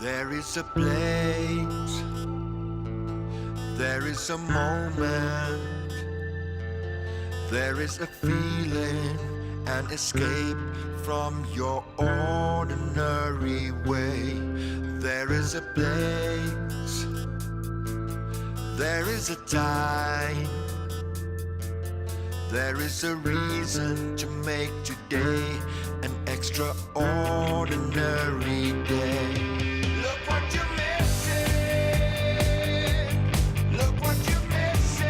There is a place, there is a moment, there is a feeling, an escape from your ordinary way. There is a place, there is a time, there is a reason to make today an extraordinary day. Look what you're missing, look what you're missing.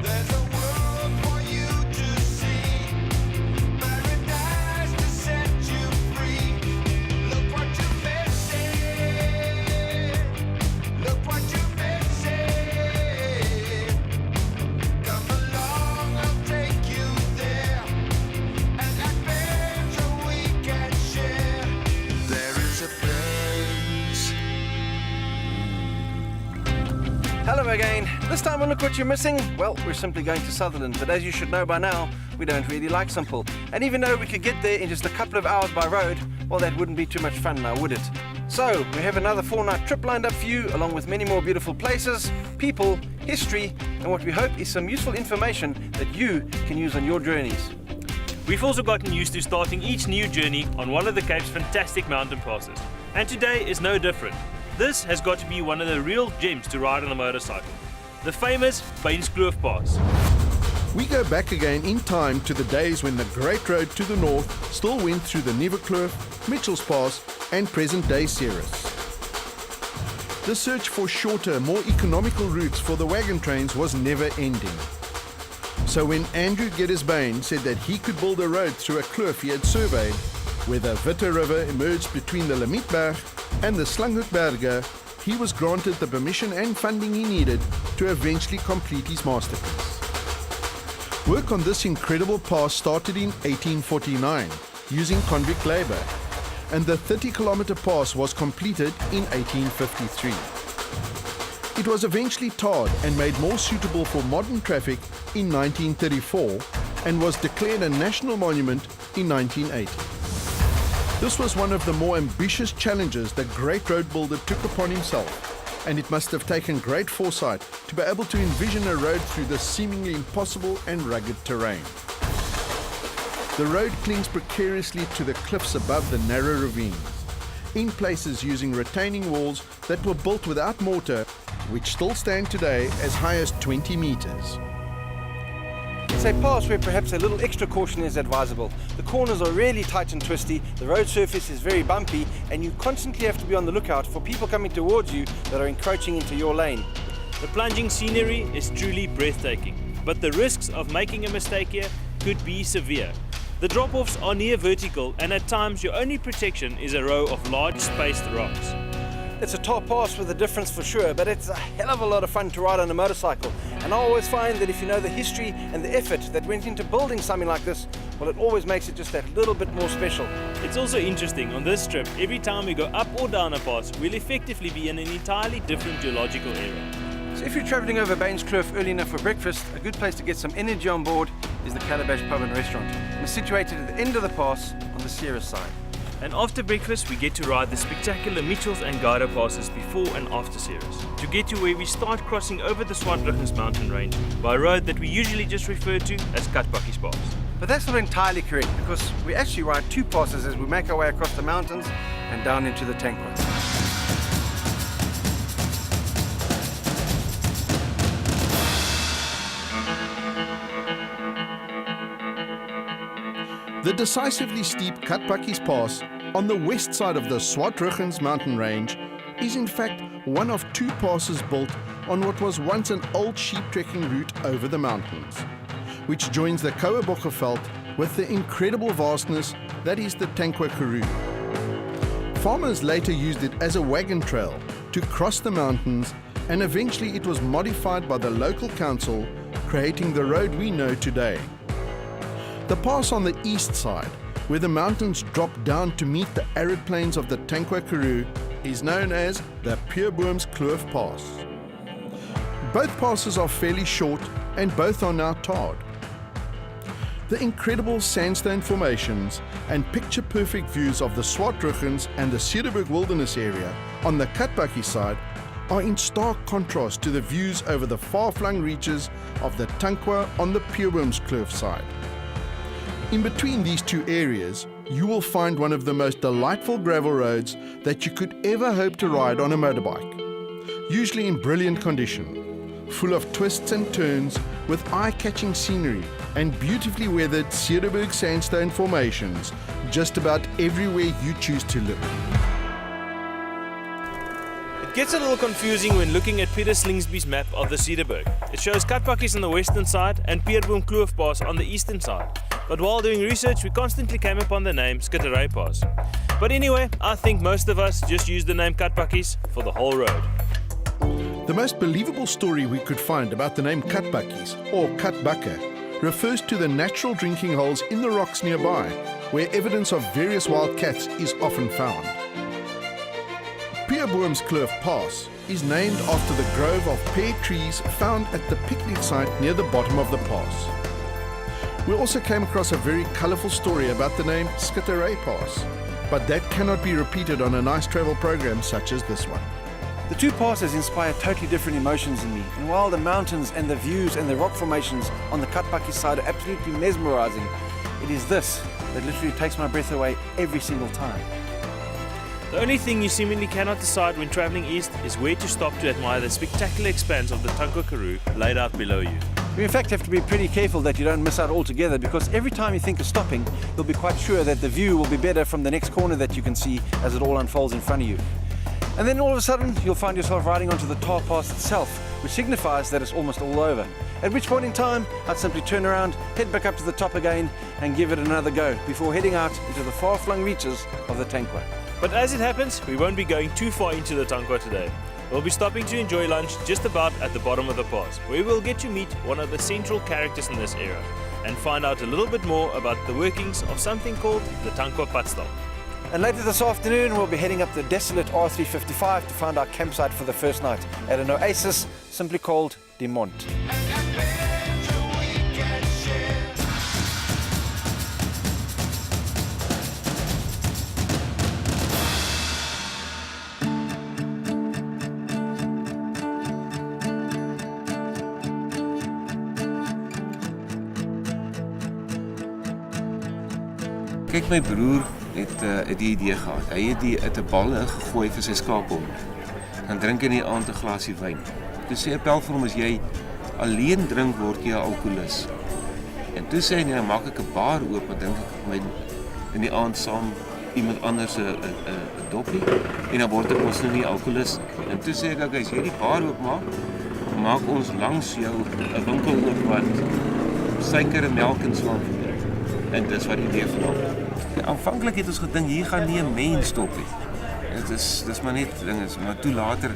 There's a world for you to see, paradise to set you free. Look what you're missing, look what you're missing. Come along, I'll take you there, an adventure we can share. There is a place. Hello again. This time on Look What You're Missing, well, we're simply going to Sutherland, but as you should know by now, we don't really like Simple. And even though we could get there in just a couple of hours by road, well, that wouldn't be too much fun now, would it? So, we have another 4-night trip lined up for you, along with many more beautiful places, people, history, and what we hope is some useful information that you can use on your journeys. We've also gotten used to starting each new journey on one of the Cape's fantastic mountain passes. And today is no different. This has got to be one of the real gems to ride on a motorcycle. The famous Kloof Pass. We go back again in time to the days when the Great Road to the north still went through the Kloof, Mitchell's Pass and present-day Ceres. The search for shorter, more economical routes for the wagon trains was never ending. So when Andrew Gettysbane said that he could build a road through a kloof he had surveyed, where the Witte River emerged between the Lamietberg and the Slanghoekberge, he was granted the permission and funding he needed to eventually complete his masterpiece. Work on this incredible pass started in 1849 using convict labor, and the 30-kilometer pass was completed in 1853. It was eventually tarred and made more suitable for modern traffic in 1934 and was declared a national monument in 1980. This was one of the more ambitious challenges the great road builder took upon himself, and it must have taken great foresight to be able to envision a road through this seemingly impossible and rugged terrain. The road clings precariously to the cliffs above the narrow ravines, in places using retaining walls that were built without mortar, which still stand today as high as 20 meters. It's a pass where perhaps a little extra caution is advisable. The corners are really tight and twisty, the road surface is very bumpy, and you constantly have to be on the lookout for people coming towards you that are encroaching into your lane. The plunging scenery is truly breathtaking, but the risks of making a mistake here could be severe. The drop-offs are near vertical, and at times your only protection is a row of large spaced rocks. It's a top pass with a difference for sure, but it's a hell of a lot of fun to ride on a motorcycle. And I always find that if you know the history and the effort that went into building something like this, well, it always makes it just that little bit more special. It's also interesting, on this trip, every time we go up or down a pass, we'll effectively be in an entirely different geological area. So if you're travelling over Kloof early enough for breakfast, a good place to get some energy on board is the Calabash Pub and Restaurant. It's situated at the end of the pass on the Ceres side. And after breakfast, we get to ride the spectacular Mitchells and Gouda passes before and after Ceres, to get to where we start crossing over the Swartruggens mountain range by a road that we usually just refer to as Katbakkies Pass. But that's not entirely correct, because we actually ride two passes as we make our way across the mountains and down into the Tankwa. The decisively steep Katbakkies Pass on the west side of the Swartruggens mountain range is in fact one of two passes built on what was once an old sheep trekking route over the mountains, which joins the Kouwebokkerveld with the incredible vastness that is the Tankwa Karoo. Farmers later used it as a wagon trail to cross the mountains, and eventually it was modified by the local council, creating the road we know today. The pass on the east side, where the mountains drop down to meet the arid plains of the Tankwa Karoo, is known as the Kloof Pass. Both passes are fairly short and both are now tarred. The incredible sandstone formations and picture-perfect views of the Swartruggens and the Cederberg Wilderness area on the Katbakkie side are in stark contrast to the views over the far-flung reaches of the Tankwa on the Pierboomskloof side. In between these two areas, you will find one of the most delightful gravel roads that you could ever hope to ride on a motorbike, usually in brilliant condition, full of twists and turns with eye-catching scenery and beautifully weathered Cederberg sandstone formations just about everywhere you choose to look. It gets a little confusing when looking at Peter Slingsby's map of the Cederberg. It shows Katbakkies on the western side and Pierboomkloof Pass on the eastern side. But while doing research, we constantly came upon the name Skittery Pass. But anyway, I think most of us just use the name Katbakkies for the whole road. The most believable story we could find about the name Katbakkies, or Katbakke, refers to the natural drinking holes in the rocks nearby, where evidence of various wild cats is often found. Pierboomskloof Pass is named after the grove of pear trees found at the picnic site near the bottom of the pass. We also came across a very colourful story about the name Skittery Pass, but that cannot be repeated on a nice travel program such as this one. The two passes inspire totally different emotions in me, and while the mountains and the views and the rock formations on the Katbakkie side are absolutely mesmerizing, it is this that literally takes my breath away every single time. The only thing you seemingly cannot decide when travelling east is where to stop to admire the spectacular expanse of the Tankwa Karoo laid out below you. You in fact have to be pretty careful that you don't miss out altogether, because every time you think of stopping, you'll be quite sure that the view will be better from the next corner that you can see as it all unfolds in front of you. And then all of a sudden, you'll find yourself riding onto the tar pass itself, which signifies that it's almost all over. At which point in time, I'd simply turn around, head back up to the top again, and give it another go before heading out into the far-flung reaches of the Tankwa. But as it happens, we won't be going too far into the Tankwa today. We'll be stopping to enjoy lunch just about at the bottom of the pass, where we'll get to meet one of the central characters in this era and find out a little bit more about the workings of something called the Tankwa Padstal. And later this afternoon, we'll be heading up the desolate R355 to find our campsite for the first night at an oasis simply called De Mont. Kyk, my broer het die idee gehad. Hy het 'n bal ingegooi vir sy skaaphond. Dan drink hy in die aand 'n glasie wyn. Toe sê Appel vir hom, as jy alleen drink word jy 'n alkoholist. En toe sê hy, nee, dan maak ek 'n bar oop en drink ek in die aand saam iemand anders 'n doppie en dan word ek mos nou nie alkoholist. En toe sê ek, as jy die bar oopmaak, maak ons langs jou 'n winkel oop wat suiker en melk en so aan. En dis wat die idee van hom. Aanvanklik het ons gedink hier gaan nie 'n mens stop nie. Dis maar net dinge, maar toe later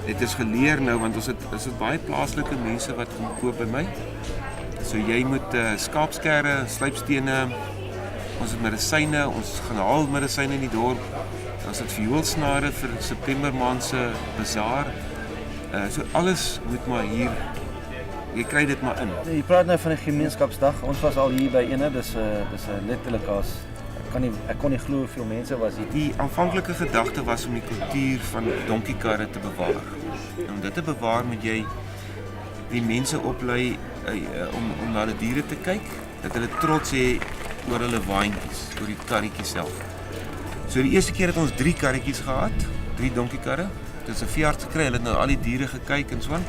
het ons geleer nou, want ons het baie plaaslike mense wat kom koop by my. So jy moet skaapskerre, slypstene, ons het medisyne, ons gaan haal medisyne in die dorp. Ons het vioolsnare vir September maand se bazaar. So alles moet maar hier, jy kry dit maar in. Jy praat nou van 'n gemeenskapsdag. Ons was al hier by ene, dis letterlik as ek kon nie glo hoeveel mense was hier. Die aanvanklike gedagte was om die kultuur van donkiekarre te bewaar. En om dit te bewaar moet jy die mense oplei om na die diere te kyk, dat hulle trots hê oor hulle waantjies, oor die karretjies self. So die eerste keer het ons 3 karretjies gehad, 3 donkiekarre. Dit is 'n veearts gekry, hulle het nou al die diere gekyk en so aan.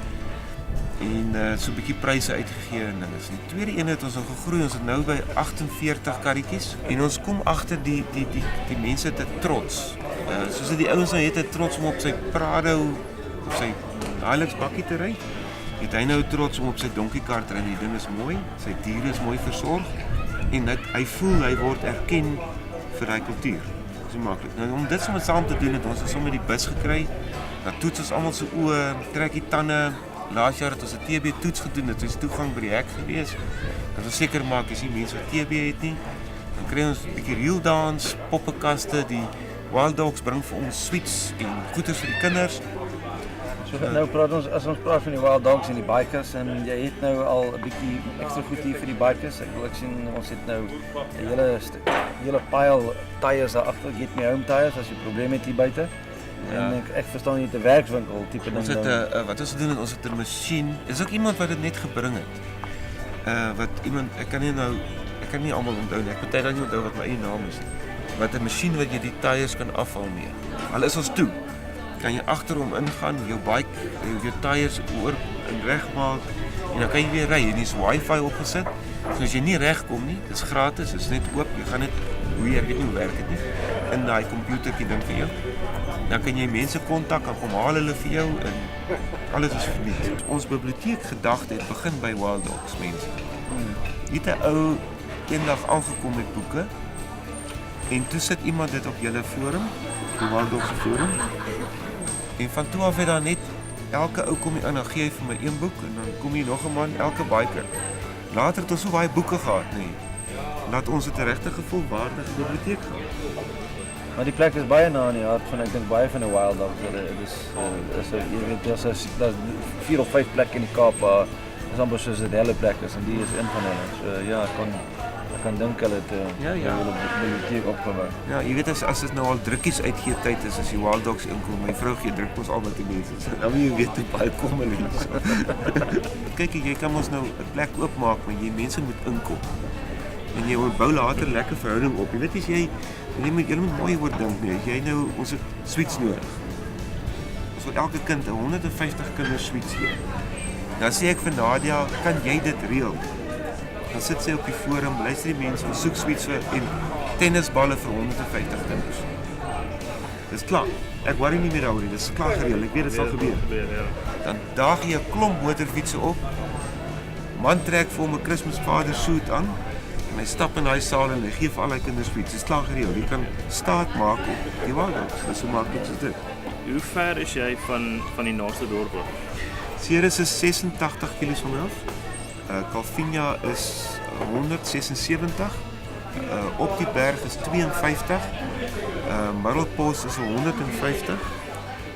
En so 'n bietjie pryse uitgegee en dinge. Die tweede een het ons al gegroei. Ons het nou by 48 karretjies en ons kom agter die mense te trots. Soos dat die ouens nou het trots om op sy Prado, op sy Hilux bakkie te ry. Het hy nou trots om op sy donkiekar te ry. Die ding is mooi, sy diere is mooi versorg en hy voel hy word erken vir hy kultuur. Dis maklik. Nou om dit sommer saam te doen het ons sommer die bus gekry. Dan toets ons almal se oë, trek die tande. Laas jaar het ons 'n TB toets gedoen, dit was toegang by die hek gewees. Dat ons seker maak as die mense wat TB het nie, dan kry ons 'n bietjie reel dance, poppekaste, die Wild Dogs bring vir ons sweets en goeders vir die kinders. So nou praat ons as ons praat van die wild dogs en die bikers en jy het nou al 'n bietjie ekstra goed hier vir die bikers. Ek sien ons het nou 'n hele pile tyres daar agter, get me home tyres as jy probleme het hier buite. Ja. En ek verstaan jy het 'n werkswinkel tipe ding. Ons het wat ons doen, ons het 'n masjien. Is ook iemand wat dit net gebring het. Wat iemand ek kan nie almal onthou nie. Ek kan baie nie onthou wat my eie naam is nie. Wat 'n masjien wat jy die tyres kan afhaal mee. Al is ons toe. Kan jy agter hom ingaan, jou bike, jou tyres oor en regmaak en dan kan jy weer ry. En dis wifi opgesit. So as jy nie regkom nie, dis gratis, dit is net oop. Jy gaan net ek weet nie hoe werk dit nie. In daai komputertjie ding vir jou. Dan kan jy mense kontak, kan kom haal hulle vir jou en alles is verniet. Ons biblioteekgedagte het begin by Wild Dogs mense. Hier het 'n ou eendag aangekom met boeke en toe sit iemand dit op julle forum, die Wild Dogs forum. En van toe af het daar net elke ou kom hier aan, dan gee hy vir my een boek en dan kom hier nog 'n man, elke biker. Later het ons so baie boeke gehad, nee. Laat ons dit 'n regtig volwaardige biblioteek gehad. Maar die plek is baie na in die hart van ek dink baie van die wild dogs. Dit is jy weet daar's 4 of 5 plekke in die Kaap waar is amper soos 'n hele plek is en die is een van hulle. So ja, ek kan dink hulle het hulle biblioteek opgebou. Ja, jy weet as dit nou al drukkies uitgee tyd is as die Wild Dogs inkom, my vrou gee druk ons almal te mense. So, nou jy weet hoe baie kom hulle hier. So. Kyk, jy kan ons nou 'n plek oopmaak, maar jy mense moet inkom. En jy bou later lekker verhouding op. Jy weet as jy moet mooi oor dink nie. Jy nou ons het suites nodig. Ons wil elke kind 150 kinders suites gee. Dan sê ek vir Nadia, kan jy dit reël? Dan sit sy op die forum, luister die mense, ons soek suites vir en tennisballe vir 150 kinders. Dis klaar. Ek worry nie meer daaroor nie. Dis klaar gereël. Ek weet dit sal gebeur. Dan daag jy 'n klomp motorfietsse op. Man trek vir hom 'n Kersvader suit aan. En hy stap in daai saal en hy gee vir al die kinders fiets. Dit is klaar gereël. Jy kan staat maak op die Wild Dogs. Dis hoe maklik is dit. Hoe ver is jy van die naaste dorp af? Ceres is 86 km van my af. Calvinia is 176. Op die berg is 52. Middelpos is 150.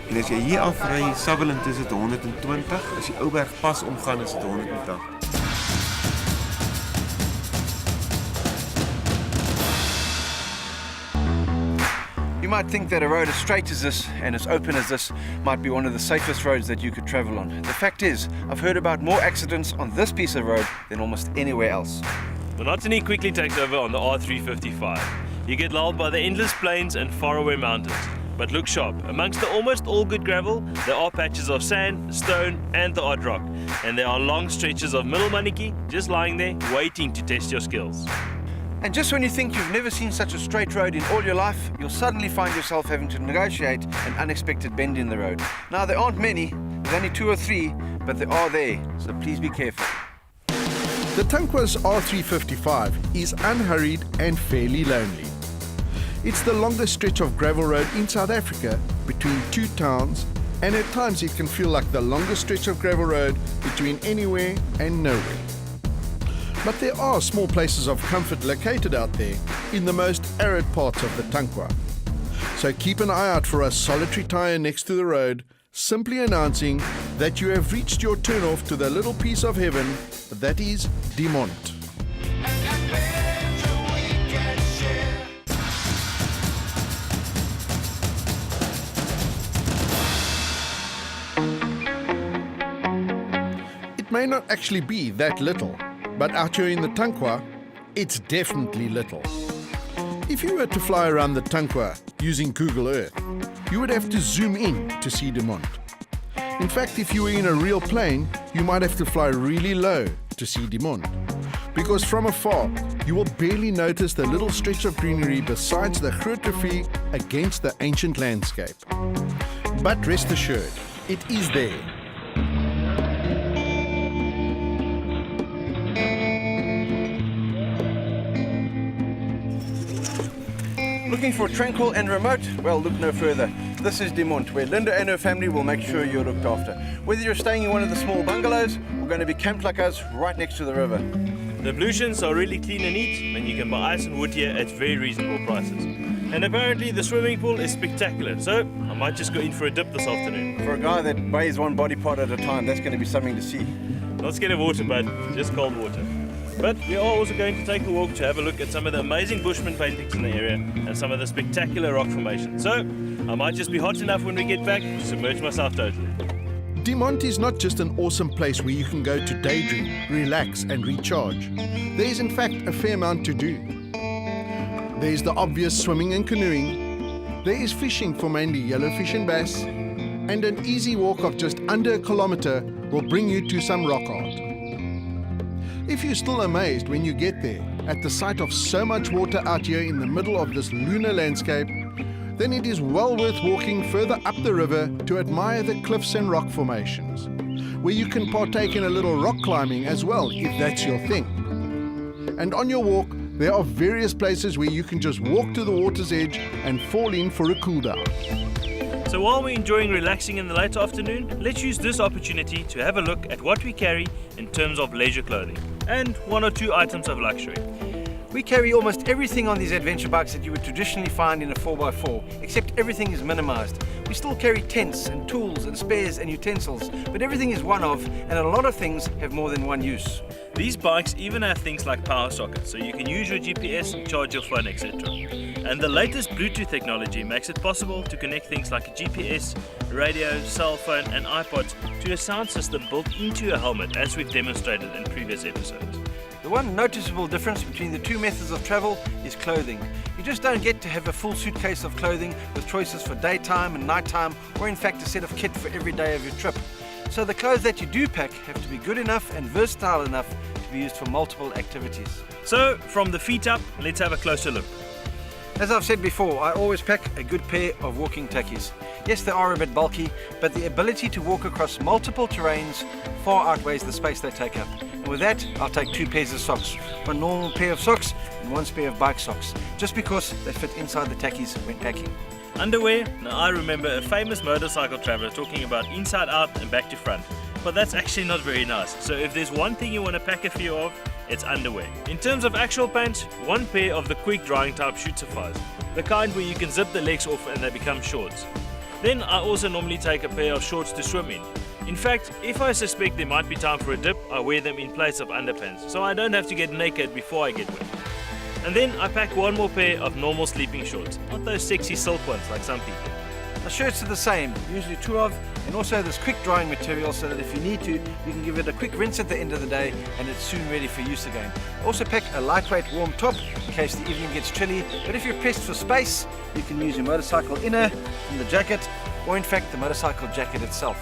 En as jy hier afry, Sutherland is dit 120. As jy Ouberg pas omgaan is dit 180. You might think that a road as straight as this and as open as this might be one of the safest roads that you could travel on. The fact is, I've heard about more accidents on this piece of road than almost anywhere else. Monotony quickly takes over on the R355. You get lulled by the endless plains and faraway mountains. But look sharp, amongst the almost all good gravel, there are patches of sand, stone and the odd rock. And there are long stretches of middle maniki just lying there waiting to test your skills. And just when you think you've never seen such a straight road in all your life, you'll suddenly find yourself having to negotiate an unexpected bend in the road. Now, there aren't many, there's only 2 or 3, but they are there, so please be careful. The Tankwa's R355 is unhurried and fairly lonely. It's the longest stretch of gravel road in South Africa between 2 towns, and at times it can feel like the longest stretch of gravel road between anywhere and nowhere. But there are small places of comfort located out there in the most arid parts of the Tankwa. So keep an eye out for a solitary tyre next to the road, simply announcing that you have reached your turn-off to the little piece of heaven that is Dimont. It may not actually be that little, but out here in the Tankwa, it's definitely little. If you were to fly around the Tankwa using Google Earth, you would have to zoom in to see Dimont. In fact, if you were in a real plane, you might have to fly really low to see Dimont. Because from afar, you will barely notice the little stretch of greenery besides the groot rivier against the ancient landscape. But rest assured, it is there. Looking for tranquil and remote? Well, look no further. This is Dimont, where Linda and her family will make sure you're looked after. Whether you're staying in one of the small bungalows or going to be camped like us right next to the river. The ablutions are really clean and neat, and you can buy ice and wood here at very reasonable prices. And apparently the swimming pool is spectacular, so I might just go in for a dip this afternoon. For a guy that bathes one body part at a time, that's going to be something to see. Not scared of water, but just cold water. But we are also going to take a walk to have a look at some of the amazing bushman paintings in the area and some of the spectacular rock formations. So I might just be hot enough when we get back to submerge myself totally. Dimont is not just an awesome place where you can go to daydream, relax and recharge. There is in fact a fair amount to do. There is the obvious swimming and canoeing. There is fishing for mainly yellowfish and bass. And an easy walk of just under a kilometer will bring you to some rock art. If you're still amazed when you get there at the sight of so much water out here in the middle of this lunar landscape, then it is well worth walking further up the river to admire the cliffs and rock formations, where you can partake in a little rock climbing as well if that's your thing. And on your walk, there are various places where you can just walk to the water's edge and fall in for a cool down. So while we're enjoying relaxing in the late afternoon, let's use this opportunity to have a look at what we carry in terms of leisure clothing and one or two items of luxury. We carry almost everything on these adventure bikes that you would traditionally find in a 4x4, except everything is minimized. We still carry tents and tools and spares and utensils, but everything is one of, and a lot of things have more than one use. These bikes even have things like power sockets, so you can use your GPS, charge your phone, etc. And the latest Bluetooth technology makes it possible to connect things like a GPS, radio, cell phone and iPods to a sound system built into a helmet, as we've demonstrated in previous episodes. The one noticeable difference between the two methods of travel is clothing. You just don't get to have a full suitcase of clothing with choices for daytime and nighttime, or in fact a set of kit for every day of your trip. So the clothes that you do pack have to be good enough and versatile enough to be used for multiple activities. So from the feet up, let's have a closer look. As I've said before, I always pack a good pair of walking tackies. Yes, they are a bit bulky, but the ability to walk across multiple terrains far outweighs the space they take up. And with that, I'll take 2 pairs of socks, one normal pair of socks and 1 pair of bike socks, just because they fit inside the tackies when packing. Underwear? Now I remember a famous motorcycle traveler talking about inside out and back to front, but that's actually not very nice. So if there's one thing you want to pack a few of, it's underwear. In terms of actual pants, 1 pair of the quick drying type should suffice, the kind where you can zip the legs off and they become shorts. Then I also normally take a pair of shorts to swim in. In fact, if I suspect there might be time for a dip, I wear them in place of underpants, so I don't have to get naked before I get wet. And then I pack 1 more pair of normal sleeping shorts, not those sexy silk ones like some people. The shirts are the same, usually 2 of, and also this quick drying material so that if you need to, you can give it a quick rinse at the end of the day and it's soon ready for use again. Also pack a lightweight warm top in case the evening gets chilly, but if you're pressed for space, you can use your motorcycle inner from the jacket, or in fact the motorcycle jacket itself.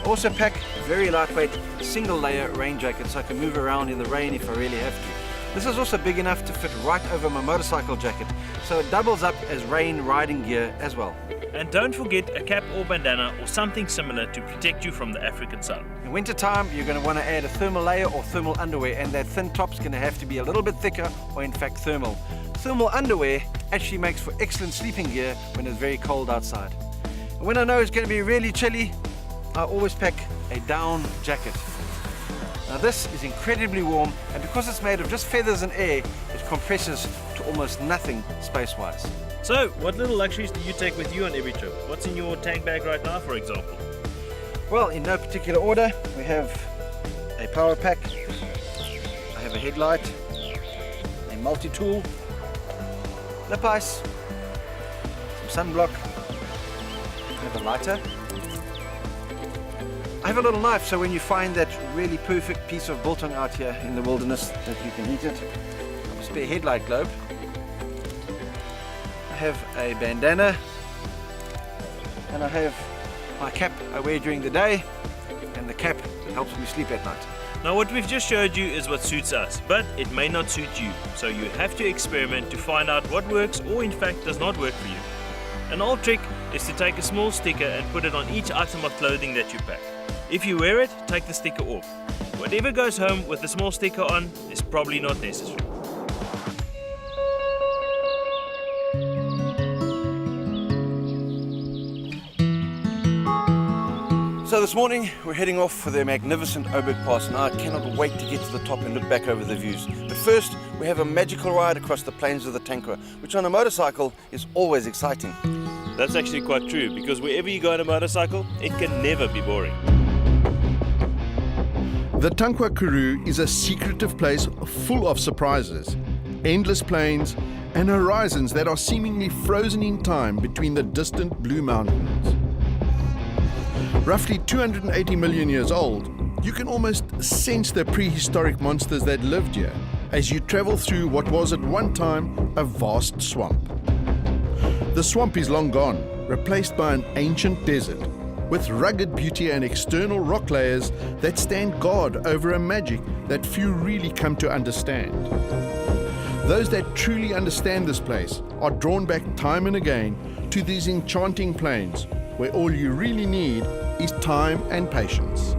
Also pack a very lightweight single layer rain jacket so I can move around in the rain if I really have to. This is also big enough to fit right over my motorcycle jacket, so it doubles up as rain riding gear as well. And don't forget a cap or bandana or something similar to protect you from the African sun. In winter time, you're going to want to add a thermal layer or thermal underwear, and that thin top's going to have to be a little bit thicker or in fact thermal. Thermal underwear actually makes for excellent sleeping gear when it's very cold outside. And when I know it's going to be really chilly, I always pack a down jacket. Now this is incredibly warm, and because it's made of just feathers and air, it compresses to almost nothing space-wise. So, what little luxuries do you take with you on every trip? What's in your tank bag right now, for example? Well, in no particular order, we have a power pack, I have a headlight, a multi-tool, lip ice, some sunblock, I have a lighter, I have a little knife so when you find that really perfect piece of biltong out here in the wilderness that you can heat it, a spare headlight globe, I have a bandana, and I have my cap I wear during the day and the cap that helps me sleep at night. Now what we've just showed you is what suits us, but it may not suit you, so you have to experiment to find out what works or in fact does not work for you. An old trick is to take a small sticker and put it on each item of clothing that you pack. If you wear it, take the sticker off. Whatever goes home with the small sticker on is probably not necessary. So So this morning we're heading off for the magnificent Oberg Pass, and I cannot wait to get to the top and look back over the views. But first we have a magical ride across the plains of the Tankwa, which on a motorcycle is always exciting. That's actually quite true, because wherever you go on a motorcycle, it can never be boring. The Tankwa Karoo is a secretive place full of surprises, endless plains, and horizons that are seemingly frozen in time between the distant Blue Mountains. Roughly 280 million years old, you can almost sense the prehistoric monsters that lived here as you travel through what was at one time a vast swamp. The swamp is long gone, replaced by an ancient desert with rugged beauty and external rock layers that stand guard over a magic that few really come to understand. Those that truly understand this place are drawn back time and again to these enchanting plains where all you really need is time and patience.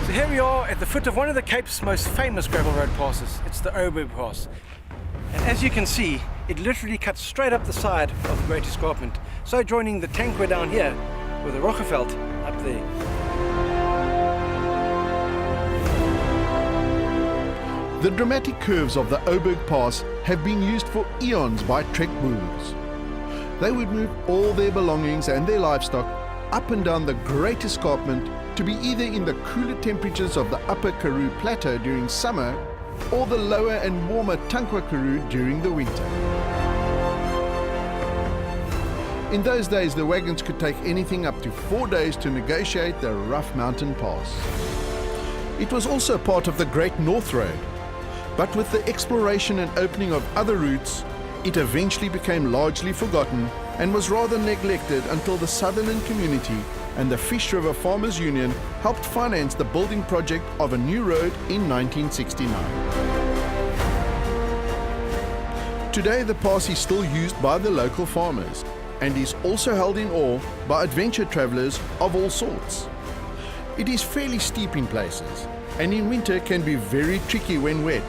So here we are at the foot of one of the Cape's most famous gravel road passes. It's the Oberg Pass. And as you can see, it literally cuts straight up the side of the Great Escarpment, so joining the Tankwa down here with the Roggeveld up there. The dramatic curves of the Oberg Pass have been used for eons by trek movers. They would move all their belongings and their livestock up and down the Great Escarpment to be either in the cooler temperatures of the Upper Karoo Plateau during summer or the lower and warmer Tankwa Karoo during the winter. In those days, the wagons could take anything up to 4 days to negotiate the rough mountain pass. It was also part of the Great North Road, but with the exploration and opening of other routes, it eventually became largely forgotten and was rather neglected until the Sutherland community and the Fish River Farmers Union helped finance the building project of a new road in 1969. Today the pass is still used by the local farmers and is also held in awe by adventure travellers of all sorts. It is fairly steep in places and in winter can be very tricky when wet,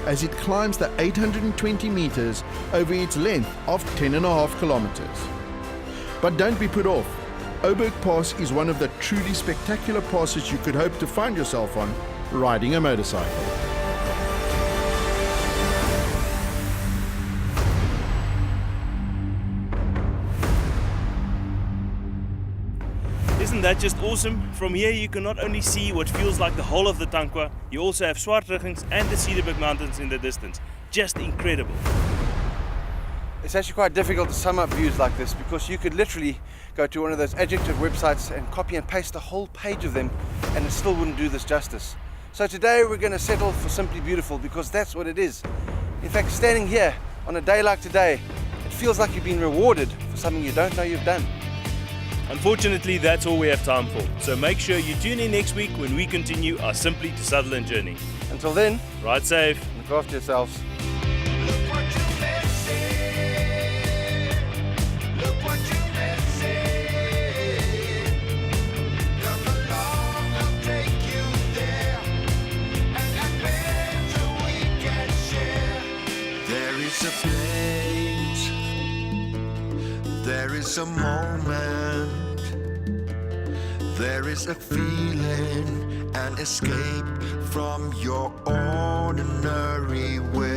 as it climbs the 820 meters over its length of 10.5 kilometers. But don't be put off. Oberg Pass is one of the truly spectacular passes you could hope to find yourself on riding a motorcycle. Isn't that just awesome? From here you can not only see what feels like the whole of the Tankwa, you also have Swartruggens and the Cederberg Mountains in the distance. Just incredible. It's actually quite difficult to sum up views like this because you could literally go to one of those adjective websites and copy and paste a whole page of them and it still wouldn't do this justice. So today we're going to settle for simply beautiful because that's what it is. In fact, standing here on a day like today, it feels like you've been rewarded for something you don't know you've done. Unfortunately, that's all we have time for. So make sure you tune in next week when we continue our Simply to Sutherland journey. Until then, Ride safe. look after yourselves. Look what you're missing. Look what you're missing. Come along, I'll take you there. An adventure we can share. There is a place. There is a moment. There is a feeling, an escape from your ordinary way.